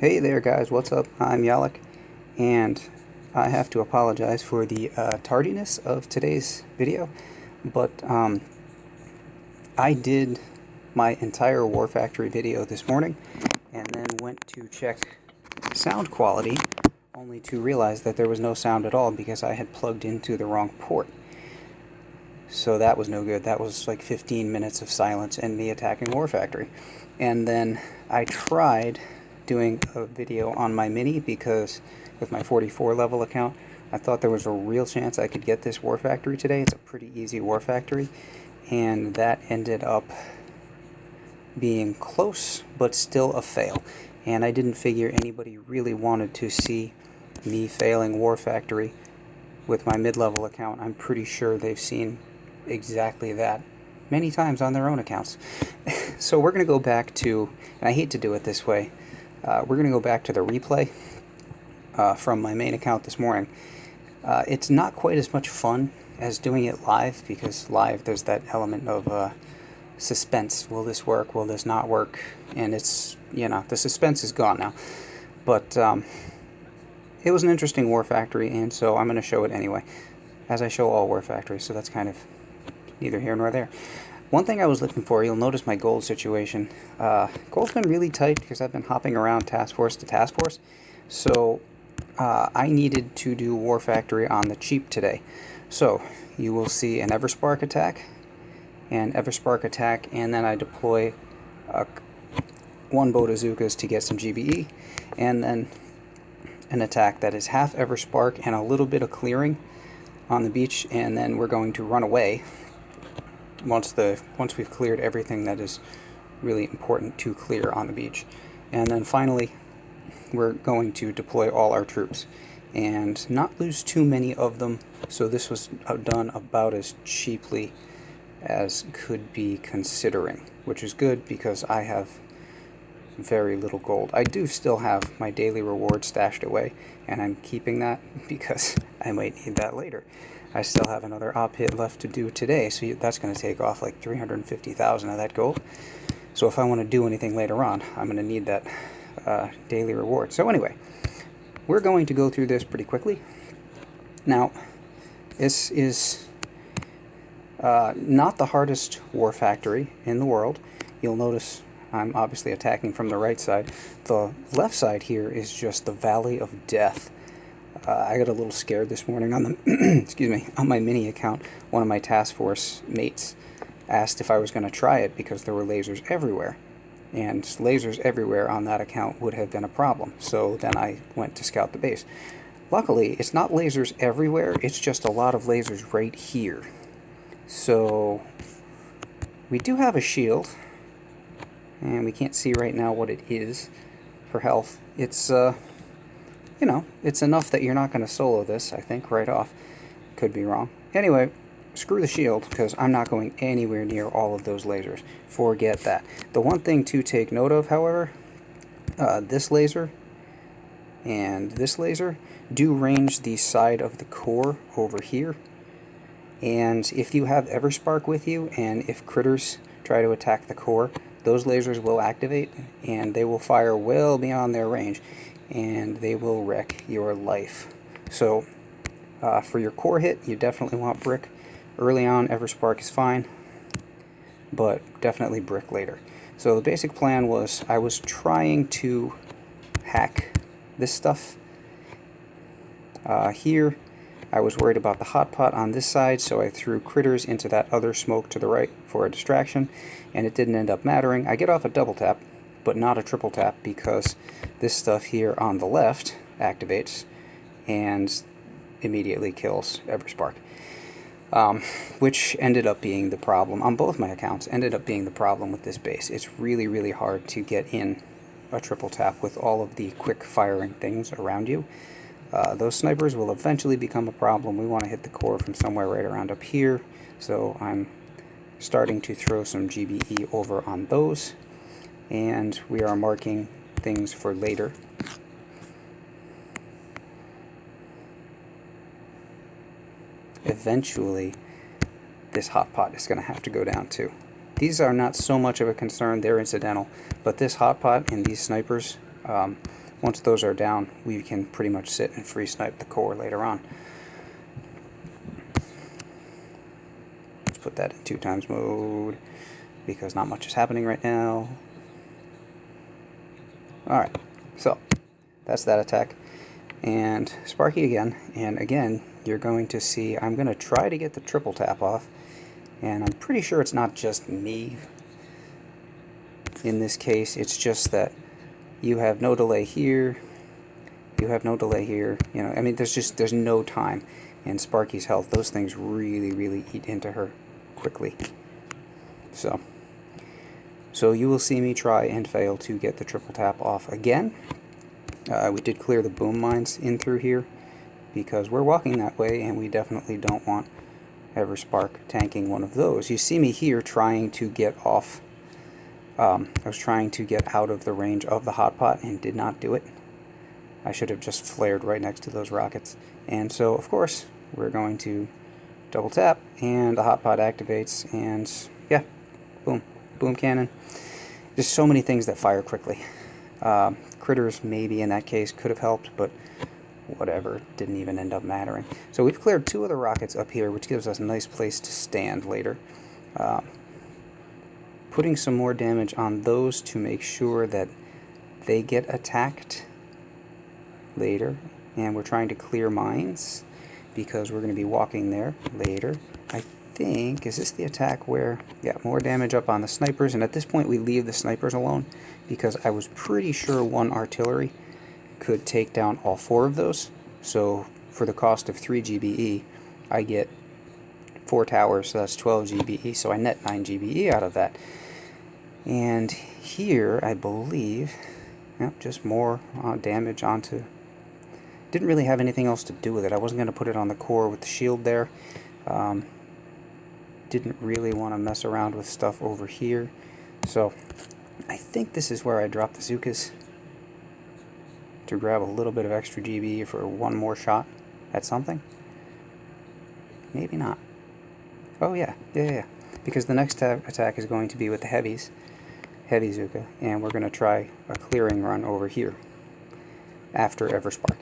Hey there guys, what's up? I'm Yalek, and I have to apologize for the tardiness of today's video, but I did my entire War Factory video this morning, and then went to check sound quality, only to realize that there was no sound at all because I had plugged into the wrong port. So that was no good. That was like 15 minutes of silence and me attacking War Factory. And then I tried doing a video on my Mini because with my 44 level account, I thought there was a real chance I could get this War Factory today. It's a pretty easy War Factory, and that ended up being close, but still a fail. And I didn't figure anybody really wanted to see me failing War Factory with my mid-level account. I'm pretty sure they've seen exactly that many times on their own accounts. So we're going to go back to, and I hate to do it this way, we're going to go back to the replay from my main account this morning. It's not quite as much fun as doing it live, because live there's that element of suspense. Will this work? Will this not work? And it's, you know, the suspense is gone now. But it was an interesting War Factory, and so I'm going to show it anyway, as I show all War Factories, so that's kind of neither here nor there. One thing I was looking for, you'll notice my gold situation. Gold's been really tight because I've been hopping around task force to task force, so I needed to do War Factory on the cheap today. So you will see an Everspark attack, and then I deploy one boat of Zukas to get some GBE, and then an attack that is half Everspark and a little bit of clearing on the beach, and then we're going to run away once we've cleared everything that is really important to clear on the beach. And then finally we're going to deploy all our troops and not lose too many of them, so this was done about as cheaply as could be, considering, which is good because I have very little gold. I do still have my daily reward stashed away, and I'm keeping that because I might need that later. I still have another op hit left to do today, so that's going to take off like 350,000 of that gold. So if I want to do anything later on, I'm going to need that daily reward. So anyway, we're going to go through this pretty quickly. Now, this is not the hardest War Factory in the world. You'll notice I'm obviously attacking from the right side. The left side here is just the Valley of Death. I got a little scared this morning on the excuse me, on my Mini account. One of my task force mates asked if I was going to try it because there were lasers everywhere, and lasers everywhere on that account would have been a problem. So then I went to scout the base. Luckily, it's not lasers everywhere, it's just a lot of lasers right here. So we do have a shield, and we can't see right now what it is for health. It's you know, it's enough that you're not going to solo this, I think, right off. Could be wrong. Anyway, screw the shield, because I'm not going anywhere near all of those lasers. Forget that. The one thing to take note of, however, this laser and this laser do range the side of the core over here. And if you have Everspark with you, and if critters try to attack the core, those lasers will activate, and they will fire well beyond their range, and they will wreck your life. So for your core hit, you definitely want brick. Early on, Everspark is fine, but definitely brick later. So the basic plan was, I was trying to hack this stuff. Here, I was worried about the hot pot on this side, so I threw critters into that other smoke to the right for a distraction, and it didn't end up mattering. I get off a double tap, but not a triple tap, because this stuff here on the left activates and immediately kills Everspark. Which ended up being the problem on both my accounts, ended up being the problem with this base. It's really, really hard to get in a triple tap with all of the quick firing things around you. Those snipers will eventually become a problem. We want to hit the core from somewhere right around up here, so I'm starting to throw some GBE over on those, and we are marking things for later. Eventually, this hot pot is going to have to go down too. These are not so much of a concern, they're incidental, but this hot pot and these snipers once those are down, we can pretty much sit and free snipe the core later on. Let's put that in 2x mode, because not much is happening right now. Alright, so that's that attack. And Sparky again, and again, you're going to see, I'm going to try to get the triple tap off, and I'm pretty sure it's not just me. In this case, it's just that you have no delay here, you have no delay here, you know, I mean, there's no time. And Sparky's health, those things really eat into her quickly. So you will see me try and fail to get the triple tap off again. We did clear the boom mines in through here, because we're walking that way, and we definitely don't want Everspark tanking one of those. You see me here trying to get off. I was trying to get out of the range of the hot pot and did not do it. I should have just flared right next to those rockets. And so, of course, we're going to double tap, and the hot pot activates, and yeah, boom, boom cannon. There's so many things that fire quickly. Critters maybe in that case could have helped, but whatever, didn't even end up mattering. So we've cleared 2 of the rockets up here, which gives us a nice place to stand later. Putting some more damage on those to make sure that they get attacked later. And we're trying to clear mines, because we're going to be walking there later. I think, is this the attack where, yeah, more damage up on the snipers, and at this point we leave the snipers alone, because I was pretty sure 1 artillery could take down all 4 of those. So for the cost of 3 GBE, I get 4 towers, so that's 12 GBE, so I net 9 GBE out of that. And here, I believe, yep, just more damage onto... Didn't really have anything else to do with it. I wasn't going to put it on the core with the shield there. Didn't really want to mess around with stuff over here. So I think this is where I dropped the Zukas, to grab a little bit of extra GB for 1 more shot at something. Maybe not. Oh yeah. Because the next attack is going to be with the heavies, heavy Zuka, and we're going to try a clearing run over here after Everspark.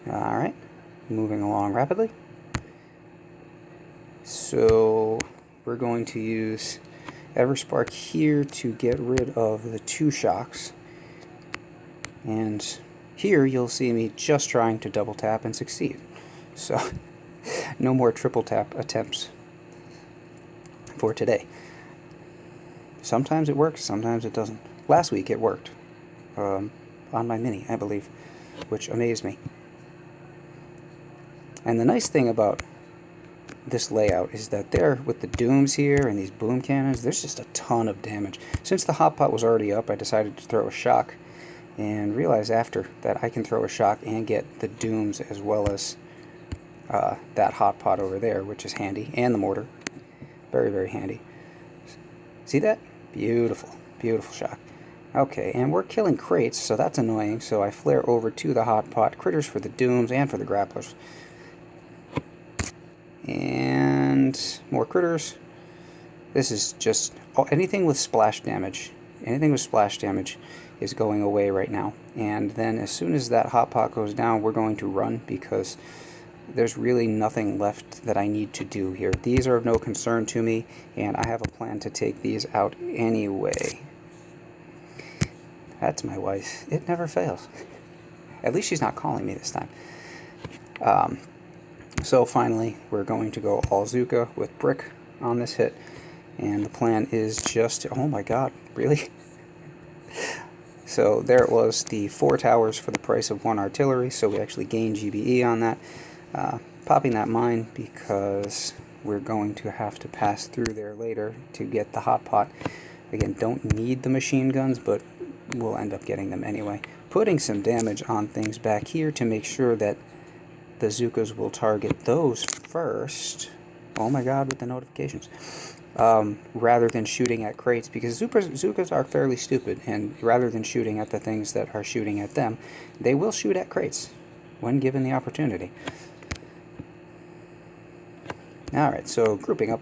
Alright, moving along rapidly. So we're going to use Everspark here to get rid of the 2 shocks. And here you'll see me just trying to double tap and succeed. So no more triple tap attempts for today. Sometimes it works, sometimes it doesn't. Last week it worked on my Mini, I believe, which amazed me. And the nice thing about this layout is that there, with the dooms here and these boom cannons, there's just a ton of damage. Since the hot pot was already up, I decided to throw a shock, and realized after that I can throw a shock and get the dooms as well as that hot pot over there, which is handy, and the mortar. Very handy. See that? Beautiful, beautiful shock. Okay, and we're killing crates, so that's annoying, so I flare over to the hot pot, critters for the dooms and for the grapplers. And more critters. This is just anything with splash damage. Anything with splash damage is going away right now. And then as soon as that hot pot goes down, we're going to run, because there's really nothing left that I need to do here. These are of no concern to me, and I have a plan to take these out anyway. That's my wife. It never fails. At least she's not calling me this time. So finally, we're going to go all Zuka with Brick on this hit. And the plan is just to, oh my god, really? So there it was, the 4 towers for the price of 1 artillery, so we actually gained GBE on that. Popping that mine because we're going to have to pass through there later to get the hot pot. Again, don't need the machine guns, but we'll end up getting them anyway. Putting some damage on things back here to make sure that the Zukas will target those first. Oh my god, with the notifications. Rather than shooting at crates, because Zukas are fairly stupid, and rather than shooting at the things that are shooting at them, they will shoot at crates when given the opportunity. Alright, so grouping up.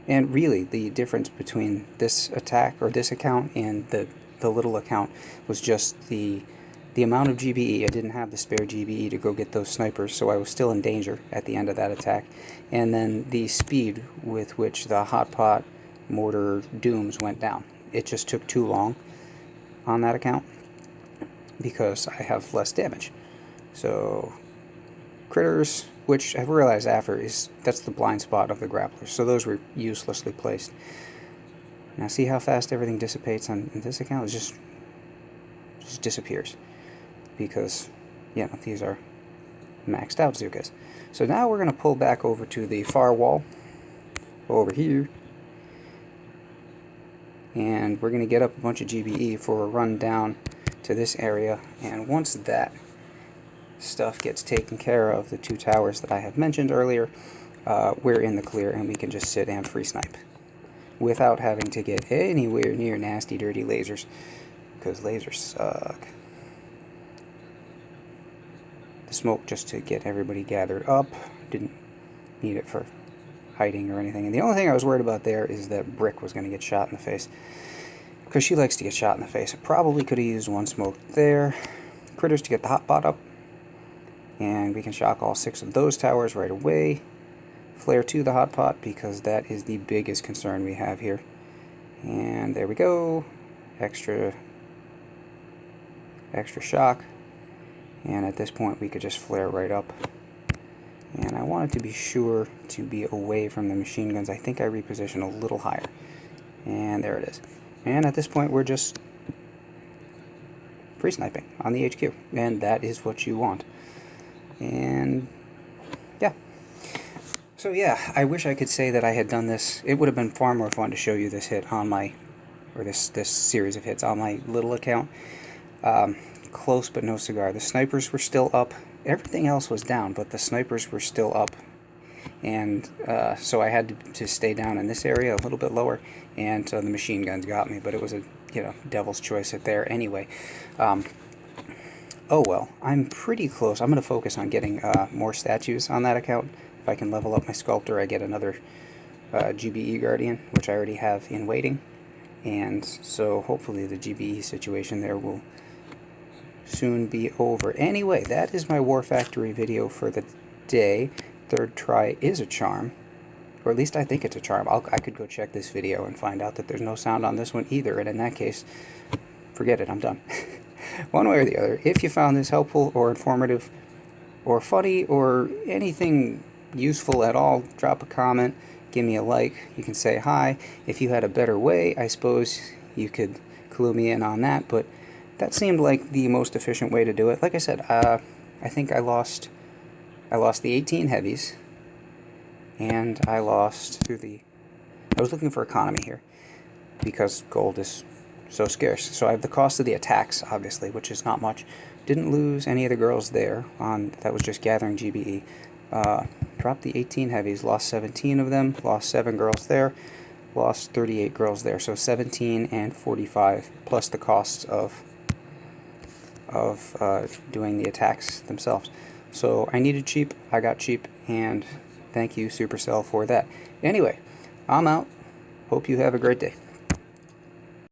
And really, the difference between this attack, or this account, and the little account was just the amount of GBE. I didn't have the spare GBE to go get those snipers, so I was still in danger at the end of that attack. And then the speed with which the hot pot mortar dooms went down. It just took too long on that account because I have less damage. So critters, which I've realized after, that's the blind spot of the grapplers, so those were uselessly placed. Now see how fast everything dissipates in this account? It just disappears, because, you know, these are maxed out Zukas. So now we're going to pull back over to the far wall, over here, and we're going to get up a bunch of GBE for a run down to this area, and once that stuff gets taken care of, the 2 towers that I have mentioned earlier, we're in the clear and we can just sit and free snipe without having to get anywhere near nasty dirty lasers, because lasers suck. The smoke, just to get everybody gathered up, didn't need it for hiding or anything. And the only thing I was worried about there is that Brick was going to get shot in the face, because she likes to get shot in the face. I probably could have used 1 smoke there. Critters to get the hot pot up, and we can shock all 6 of those towers right away. Flare to the hot pot, because that is the biggest concern we have here. And there we go. Extra shock. And at this point we could just flare right up. And I wanted to be sure to be away from the machine guns. I think I repositioned a little higher. And there it is. And at this point we're just free sniping on the HQ. And that is what you want. And yeah. So yeah, I wish I could say that I had done this. It would have been far more fun to show you this hit on my, or this series of hits on my little account. Close but no cigar. The snipers were still up. Everything else was down, but the snipers were still up. And so I had to stay down in this area a little bit lower, and so the machine guns got me. But it was a, you know, devil's choice at there anyway. Oh well, I'm pretty close. I'm going to focus on getting more statues on that account. If I can level up my sculptor, I get another GBE Guardian, which I already have in waiting. And so hopefully the GBE situation there will soon be over. Anyway, that is my War Factory video for the day. Third try is a charm, or at least I think it's a charm. I could go check this video and find out that there's no sound on this one either, and in that case, forget it, I'm done. One way or the other, if you found this helpful or informative or funny or anything useful at all, drop a comment, give me a like, you can say hi. If you had a better way, I suppose you could clue me in on that, but that seemed like the most efficient way to do it. Like I said, I think I lost the 18 heavies, and I lost through the... I was looking for economy here, because gold is so scarce. So I have the cost of the attacks, obviously, which is not much. Didn't lose any of the girls there. That was just gathering GBE. Dropped the 18 heavies, lost 17 of them, lost 7 girls there, lost 38 girls there. So 17 and 45, plus the costs of doing the attacks themselves. So I needed cheap, I got cheap, and thank you Supercell for that. Anyway, I'm out. Hope you have a great day.